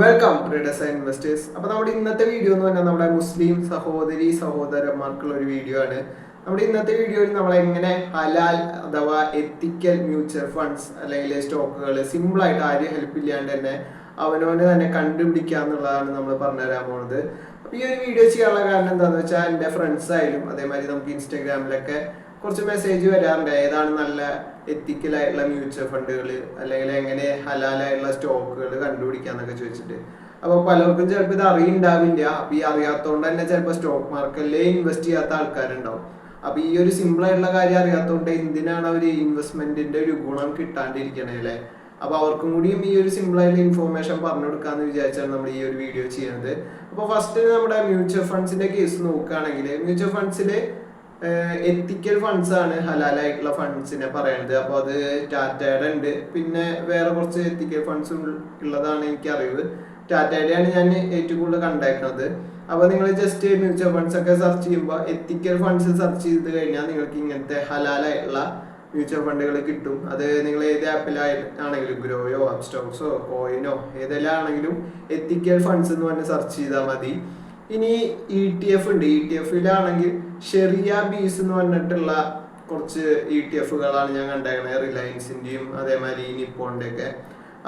Welcome traders and investors. അപ്പോൾ നമ്മുടെ ഇന്നത്തെ വീഡിയോ എന്ന് പറഞ്ഞാൽ നമ്മുടെ മുസ്ലിം സഹോദരന്മാർക്കുള്ള ഒരു വീഡിയോ ആണ്. നമ്മുടെ ഇന്നത്തെ വീഡിയോയിൽ നമ്മൾ എങ്ങനെ ഹലാൽ അഥവാ എത്തിക്കൽ മ്യൂച്വൽ ഫണ്ട്സ് അല്ലെങ്കിൽ സ്റ്റോക്കുകൾ സിമ്പിളായിട്ട് ആരും ഹെൽപ്പ് ഇല്ലാണ്ട് തന്നെ അവനവന് തന്നെ കണ്ടുപിടിക്കുക എന്നുള്ളതാണ് നമ്മൾ പറഞ്ഞുതരാൻ പോകുന്നത്. അപ്പോൾ ഈ ഒരു വീഡിയോ ചെയ്യാനുള്ള കാരണം എന്താണെന്ന് വെച്ചാൽ എൻ്റെ ഫ്രണ്ട്സ് ആയാലും അതേമാതിരി നമുക്ക് ഇൻസ്റ്റാഗ്രാമിലൊക്കെ കുറച്ച് മെസ്സേജ് വരാറുണ്ട്, ഏതാണ് നല്ല എത്തിക്കലായിട്ടുള്ള മ്യൂച്വൽ ഫണ്ടുകൾ അല്ലെങ്കിൽ എങ്ങനെ ഹലാലായിട്ടുള്ള സ്റ്റോക്കുകൾ കണ്ടുപിടിക്കാന്നൊക്കെ ചോദിച്ചിട്ട്. അപ്പോൾ പലർക്കും ചിലപ്പോൾ ഇത് അറിയുണ്ടാവില്ല. അപ്പോൾ ഈ അറിയാത്തതുകൊണ്ട് തന്നെ ചിലപ്പോൾ സ്റ്റോക്ക് മാർക്കറ്റിൽ ഇൻവെസ്റ്റ് ചെയ്യാത്ത ആൾക്കാരുണ്ടാവും. അപ്പോൾ ഈ ഒരു സിമ്പിൾ ആയിട്ടുള്ള കാര്യം അറിയാത്തതുകൊണ്ട് എന്തിനാണ് അവർ ഇൻവെസ്റ്റ്മെന്റിന്റെ ഒരു ഗുണം കിട്ടാണ്ടിരിക്കണേ അല്ലേ? അപ്പോൾ അവർക്കും കൂടിയും ഈ ഒരു സിമ്പിൾ ആയിട്ടുള്ള ഇൻഫോർമേഷൻ പറഞ്ഞു കൊടുക്കാന്ന് വിചാരിച്ചാണ് നമ്മൾ ഈ ഒരു വീഡിയോ ചെയ്യുന്നത്. അപ്പോൾ ഫസ്റ്റ് നമ്മുടെ മ്യൂച്വൽ ഫണ്ട്സിന്റെ കേസ് നോക്കുകയാണെങ്കിൽ മ്യൂച്വൽ ഫണ്ട്സിൽ എത്തിക്കൽ ഫണ്ട്സ് ആണ് ഹലാലായിട്ടുള്ള ഫണ്ട്സിനെ പറയുന്നത്. അപ്പോൾ അത് ടാറ്റയുടെ ഉണ്ട്, പിന്നെ വേറെ കുറച്ച് എത്തിക്കൽ ഫണ്ട്സ് ഉള്ളതാണ് എനിക്കറിവ്. ടാറ്റയുടെയാണ് ഞാൻ ഏറ്റവും കൂടുതൽ കണ്ടേക്കുന്നത്. അപ്പോൾ നിങ്ങൾ ജസ്റ്റ് മ്യൂച്വൽ ഫണ്ട്സ് ഒക്കെ സെർച്ച് ചെയ്യുമ്പോൾ എത്തിക്കൽ ഫണ്ട്സ് സെർച്ച് ചെയ്ത് കഴിഞ്ഞാൽ നിങ്ങൾക്ക് ഇങ്ങനത്തെ ഹലാലായിട്ടുള്ള മ്യൂച്വൽ ഫണ്ടുകൾ കിട്ടും. അത് നിങ്ങൾ ഏത് ആപ്പിലാണെങ്കിലും ഗ്രോയോ അപ്സ്റ്റോക്സോ കോയിനോ ഏതെല്ലാം ആണെങ്കിലും എത്തിക്കൽ ഫണ്ട്സ് എന്ന് പറഞ്ഞ് സെർച്ച് ചെയ്താൽ മതി. ഇനി ETF ഉണ്ട്. ETF-ലാണെങ്കിൽ ഷെറിയ ബീസ് എന്ന് പറഞ്ഞിട്ടുള്ള കുറച്ച് ETF-കളാണ് ഞാൻ കണ്ടേക്കണത്, റിലയൻസിന്റെയും അതേമാതിരി നിപ്പോണിന്റെ ഒക്കെ.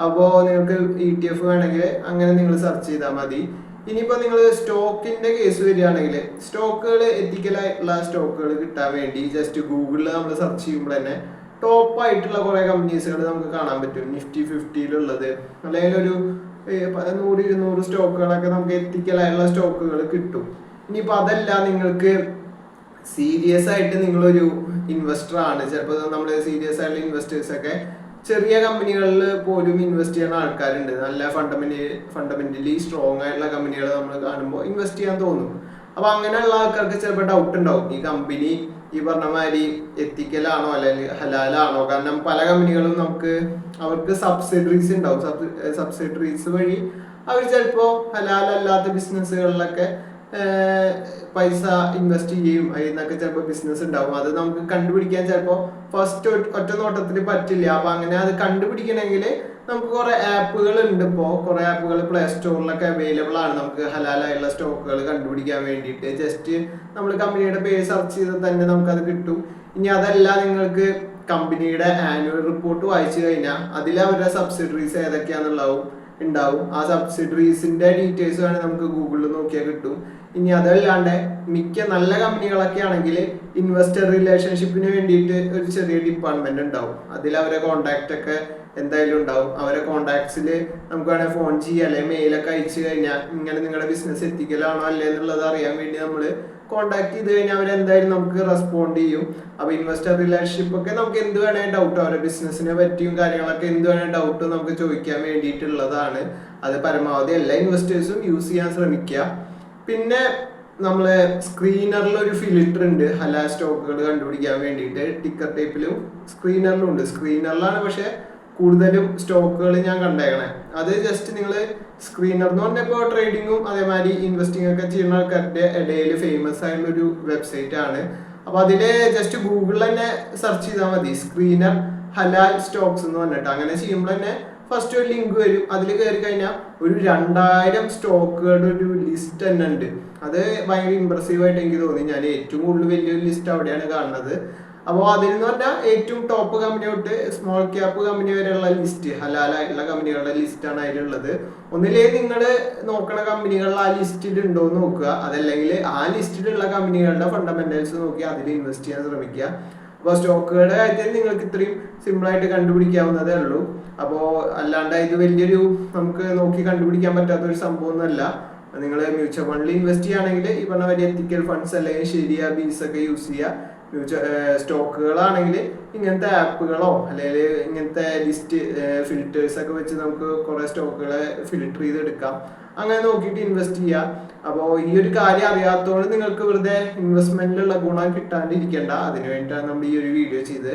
അപ്പോൾ നിങ്ങൾക്ക് ETF വേണമെങ്കിൽ അങ്ങനെ നിങ്ങൾ സെർച്ച് ചെയ്താൽ മതി. ഇനിയിപ്പോൾ നിങ്ങൾ സ്റ്റോക്കിന്റെ കേസ് വരികയാണെങ്കിൽ സ്റ്റോക്കുകൾ എത്തിക്കലായിട്ടുള്ള സ്റ്റോക്കുകൾ കിട്ടാൻ വേണ്ടി ജസ്റ്റ് ഗൂഗിളിൽ നമ്മൾ സെർച്ച് ചെയ്യുമ്പോൾ തന്നെ ടോപ്പ് ആയിട്ടുള്ള കുറെ കമ്പനീസുകൾ നമുക്ക് കാണാൻ പറ്റും. നിഫ്റ്റി 50-ലുള്ളത് അല്ലെങ്കിൽ ഒരു 100-200 സ്റ്റോക്കുകളൊക്കെ നമുക്ക് എത്തിക്കലായുള്ള സ്റ്റോക്കുകൾ കിട്ടും. ഇനിയിപ്പോൾ അതല്ല, നിങ്ങൾക്ക് സീരിയസ് ആയിട്ട് നിങ്ങളൊരു ഇൻവെസ്റ്റർ ആണ്, ചിലപ്പോൾ നമ്മൾ സീരിയസ് ആയിട്ടുള്ള ഇൻവെസ്റ്റേഴ്സ് ഒക്കെ ചെറിയ കമ്പനികളിൽ പോലും ഇൻവെസ്റ്റ് ചെയ്യുന്ന ആൾക്കാരുണ്ട്. നല്ല ഫണ്ടമെന്റലി സ്ട്രോങ് ആയിട്ടുള്ള കമ്പനികൾ നമ്മൾ കാണുമ്പോൾ ഇൻവെസ്റ്റ് ചെയ്യാൻ തോന്നും. അപ്പൊ അങ്ങനെയുള്ള ആൾക്കാർക്ക് ചിലപ്പോൾ ഡൗട്ട് ഉണ്ടാവും, ഈ കമ്പനി ഈ പറഞ്ഞ മാതിരി എത്തിക്കലാണോ അല്ലെങ്കിൽ ഹലാലാണോ? കാരണം പല കമ്പനികളും അവർക്ക് സബ്സിഡറീസ് ഉണ്ടാവും. സബ്സിഡറീസ് വഴി അവർ ചിലപ്പോൾ ഹലാലല്ലാത്ത ബിസിനസ്സുകളിലൊക്കെ പൈസ ഇൻവെസ്റ്റ് ചെയ്യും. അതിനൊക്കെ ചിലപ്പോൾ ബിസിനസ് ഉണ്ടാവും. അത് നമുക്ക് കണ്ടുപിടിക്കാൻ ചിലപ്പോൾ ഫസ്റ്റ് ഒറ്റ നോട്ടത്തിൽ പറ്റില്ല. അപ്പൊ അങ്ങനെ അത് കണ്ടുപിടിക്കണമെങ്കിൽ നമുക്ക് കുറെ ആപ്പുകൾ ഉണ്ട്. ഇപ്പോൾ കുറെ ആപ്പുകൾ പ്ലേ സ്റ്റോറിലൊക്കെ അവൈലബിൾ ആണ് നമുക്ക് ഹലാലായുള്ള സ്റ്റോക്കുകൾ കണ്ടുപിടിക്കാൻ വേണ്ടിയിട്ട്. ജസ്റ്റ് നമ്മൾ കമ്പനിയുടെ പേര് സെർച്ച് ചെയ്താൽ തന്നെ നമുക്കത് കിട്ടും. ഇനി അതല്ല, നിങ്ങൾക്ക് കമ്പനിയുടെ ആനുവൽ റിപ്പോർട്ട് വായിച്ചു കഴിഞ്ഞാൽ അതിൽ അവരുടെ സബ്സിഡറീസ് ഉണ്ടാവും. ആ സബ്സിഡറീസിന്റെ ഡീറ്റെയിൽസ് വേണമെങ്കിൽ നമുക്ക് ഗൂഗിളിൽ നോക്കിയാൽ കിട്ടും. ഇനി അതല്ലാണ്ട് മിക്ക നല്ല കമ്പനികളൊക്കെ ആണെങ്കിൽ ഇൻവെസ്റ്റർ റിലേഷൻഷിപ്പിന് വേണ്ടിയിട്ട് ഒരു ചെറിയ ഡിപ്പാർട്ട്മെന്റ് ഉണ്ടാവും. അതിൽ അവരെ കോണ്ടാക്ട് ഒക്കെ എന്തായാലും ഉണ്ടാവും. അവരെ കോണ്ടാക്ട്സിൽ നമുക്ക് വേണമെങ്കിൽ ഫോൺ ചെയ്യുക അല്ലെങ്കിൽ മെയിലൊക്കെ അയച്ചു കഴിഞ്ഞാൽ ഇങ്ങനെ നിങ്ങളുടെ ബിസിനസ് എത്തിക്കലാണോ അല്ലേ എന്നുള്ളത് അറിയാൻ വേണ്ടി നമ്മൾ കോണ്ടാക്ട് ചെയ്ത് കഴിഞ്ഞാൽ അവരെന്തായാലും നമുക്ക് റെസ്പോണ്ട് ചെയ്യും. അപ്പൊ ഇൻവെസ്റ്റർ റിലേഷൻഷിപ്പ് ഒക്കെ നമുക്ക് എന്ത് വേണേലും ഡൗട്ട്, അവരുടെ ബിസിനസിനെ പറ്റിയും കാര്യങ്ങളൊക്കെ എന്ത് വേണേലും ഡൗട്ട് നമുക്ക് ചോദിക്കാൻ വേണ്ടിയിട്ടുള്ളതാണ്. അത് പരമാവധി എല്ലാ ഇൻവെസ്റ്റേഴ്സും യൂസ് ചെയ്യാൻ ശ്രമിക്കുക. പിന്നെ നമ്മളെ സ്ക്രീനറിൽ ഒരു ഫിൽറ്റർ ഉണ്ട് ഹലാൽ സ്റ്റോക്കുകൾ കണ്ടുപിടിക്കാൻ വേണ്ടിയിട്ട്. ടിക്കർ ടേപ്പിലും സ്ക്രീനറിലും ഉണ്ട്. സ്ക്രീനറിലാണ് പക്ഷെ കൂടുതലും സ്റ്റോക്കുകൾ ഞാൻ കണ്ടേക്കണേ. അത് ജസ്റ്റ് നിങ്ങൾ സ്ക്രീനർ എന്ന് പറഞ്ഞപ്പോൾ ട്രേഡിങ്ങും അതേമാതിരി ഇൻവെസ്റ്റിംഗ് ഒക്കെ ചെയ്യുന്ന ആൾക്കാരുടെ ഇടയിൽ ഫേമസ് ആയിട്ടുള്ള ഒരു വെബ്സൈറ്റ് ആണ്. അപ്പൊ അതില് ജസ്റ്റ് ഗൂഗിളിൽ തന്നെ സെർച്ച് ചെയ്താൽ മതി, സ്ക്രീനർ ഹലാൽ സ്റ്റോക്സ് എന്ന് പറഞ്ഞിട്ട്. അങ്ങനെ ചെയ്യുമ്പോൾ തന്നെ ഫസ്റ്റ് ഒരു ലിങ്ക് വരും. അതിൽ കയറി കഴിഞ്ഞാൽ ഒരു 2000 സ്റ്റോക്കുകളുടെ ഒരു ലിസ്റ്റ് തന്നെ ഉണ്ട്. അത് ഭയങ്കര ഇംപ്രസീവ് ആയിട്ട് എനിക്ക് തോന്നി. ഞാൻ ഏറ്റവും കൂടുതൽ വലിയൊരു ലിസ്റ്റ് അവിടെയാണ് കാണുന്നത്. അപ്പോൾ അതിലെന്ന് പറഞ്ഞാൽ ഏറ്റവും ടോപ്പ് കമ്പനി തൊട്ട് സ്മോൾ ക്യാപ്പ് കമ്പനി വരെയുള്ള ലിസ്റ്റ്, ഹലാലായിട്ടുള്ള കമ്പനികളുടെ ലിസ്റ്റാണ് അതിലുള്ളത്. ഒന്നിലേ നിങ്ങൾ നോക്കണ കമ്പനികളിൽ ആ ലിസ്റ്റിൽ ഉണ്ടോ എന്ന് നോക്കുക. അതല്ലെങ്കിൽ ആ ലിസ്റ്റിലുള്ള കമ്പനികളുടെ ഫണ്ടമെന്റൽസ് നോക്കി അതിൽ ഇൻവെസ്റ്റ് ചെയ്യാൻ ശ്രമിക്കുക. അപ്പോൾ സ്റ്റോക്കുകളുടെ കാര്യത്തിൽ നിങ്ങൾക്ക് ഇത്രയും സിമ്പിളായിട്ട് കണ്ടുപിടിക്കാവുന്നതേ ഉള്ളൂ. അപ്പോൾ അല്ലാണ്ട് ഇത് വലിയൊരു നമുക്ക് നോക്കി കണ്ടുപിടിക്കാൻ പറ്റാത്ത ഒരു സംഭവമൊന്നുമല്ല. നിങ്ങൾ മ്യൂച്വൽ ഫണ്ടിൽ ഇൻവെസ്റ്റ് ചെയ്യുകയാണെങ്കിൽ ഈ പറഞ്ഞ വലിയ എത്തിക്കൽ ഫണ്ട്സ് അല്ലെങ്കിൽ ഷെരിയ ബീസ് ഒക്കെ യൂസ് ചെയ്യുക. സ്റ്റോക്കുകളാണെങ്കിൽ ഇങ്ങനത്തെ ആപ്പുകളോ അല്ലെങ്കിൽ ഇങ്ങനത്തെ ലിസ്റ്റ് ഫിൽറ്റേഴ്സ് ഒക്കെ വെച്ച് നമുക്ക് കുറെ സ്റ്റോക്കുകളെ ഫിൽറ്റർ ചെയ്തെടുക്കാം. അങ്ങനെ നോക്കിയിട്ട് ഇൻവെസ്റ്റ് ചെയ്യാം. അപ്പോൾ ഈ ഒരു കാര്യം അറിയാത്തതുകൊണ്ട് നിങ്ങൾക്ക് വെറുതെ ഇൻവെസ്റ്റ്മെന്റിലുള്ള ഗുണം കിട്ടാണ്ടിരിക്കേണ്ട. അതിനു വേണ്ടിയിട്ടാണ് നമ്മൾ ഈ ഒരു വീഡിയോ ചെയ്തത്.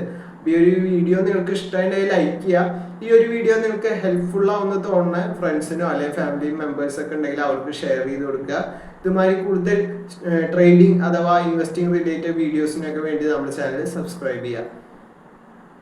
ഈ ഒരു വീഡിയോ നിങ്ങൾക്ക് ഇഷ്ടമായിട്ടുണ്ടെങ്കിൽ ലൈക്ക് ചെയ്യുക. ഈ ഒരു വീഡിയോ നിങ്ങൾക്ക് ഹെൽപ്ഫുൾ ആവുന്ന തോന്നുന്ന ഫ്രണ്ട്സിനോ അല്ലെങ്കിൽ ഫാമിലി മെമ്പേഴ്സ് ഒക്കെ ഉണ്ടെങ്കിൽ അവർക്ക് ഷെയർ ചെയ്ത് കൊടുക്കുക. ഇതുമാതിരി കൂടുതൽ ട്രേഡിംഗ് അഥവാ ഇൻവെസ്റ്റിംഗ് റിലേറ്റഡ് വീഡിയോസിനൊക്കെ വേണ്ടി നമ്മുടെ ചാനൽ സബ്സ്ക്രൈബ് ചെയ്യുക.